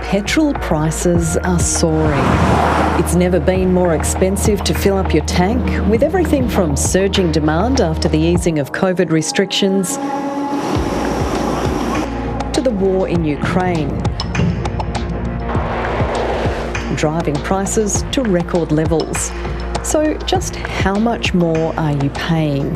Petrol prices are soaring. It's never been more expensive to fill up your tank, with everything from surging demand after the easing of COVID restrictions to the war in Ukraine, driving prices to record levels. So just how much more are you paying?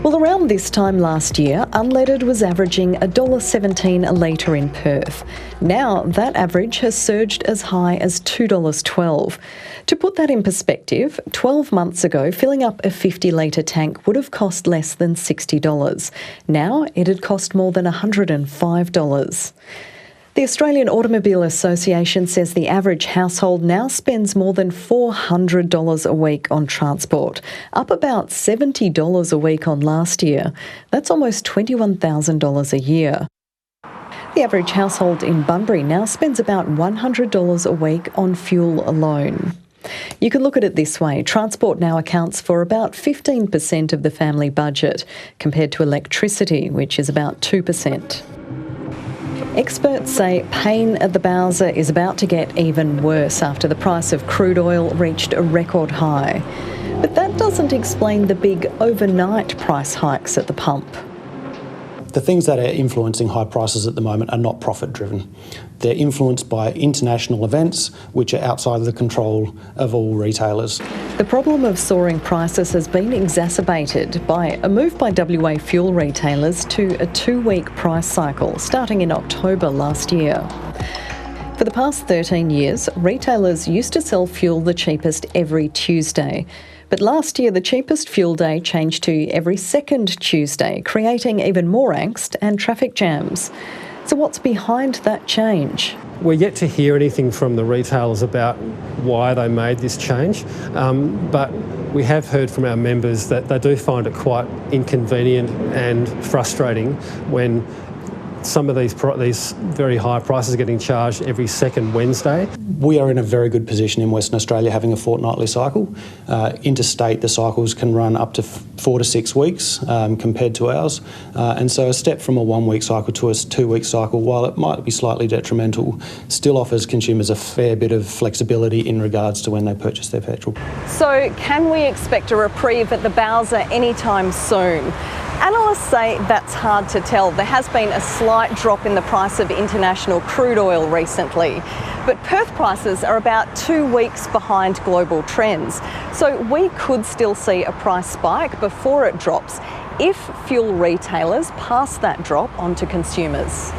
Well, around this time last year, unleaded was averaging $1.17 a litre in Perth. Now that average has surged as high as $2.12. To put that in perspective, 12 months ago, filling up a 50-litre tank would have cost less than $60. Now it'd cost more than $105. The Australian Automobile Association says the average household now spends more than $400 a week on transport, up about $70 a week on last year. That's almost $21,000 a year. The average household in Bunbury now spends about $100 a week on fuel alone. You can look at it this way. Transport now accounts for about 15% of the family budget, compared to electricity, which is about 2%. Experts say pain at the Bowser is about to get even worse after the price of crude oil reached a record high. But that doesn't explain the big overnight price hikes at the pump. The things that are influencing high prices at the moment are not profit-driven. They're influenced by international events which are outside of the control of all retailers. The problem of soaring prices has been exacerbated by a move by WA fuel retailers to a 2-week price cycle starting in October last year. For the past 13 years, retailers used to sell fuel the cheapest every Tuesday. But last year, the cheapest fuel day changed to every second Tuesday, creating even more angst and traffic jams. So what's behind that change? We're yet to hear anything from the retailers about why they made this change, but we have heard from our members that they do find it quite inconvenient and frustrating when some of these very high prices are getting charged every second Wednesday. We are in a very good position in Western Australia having a fortnightly cycle. Interstate, the cycles can run up to 4 to 6 weeks compared to ours. And so a step from a 1-week cycle to a 2-week cycle, while it might be slightly detrimental, still offers consumers a fair bit of flexibility in regards to when they purchase their petrol. So can we expect a reprieve at the Bowser anytime soon? Analysts say that's hard to tell. There has been a slight drop in the price of international crude oil recently, but Perth prices are about 2 weeks behind global trends. So we could still see a price spike before it drops if fuel retailers pass that drop on to consumers.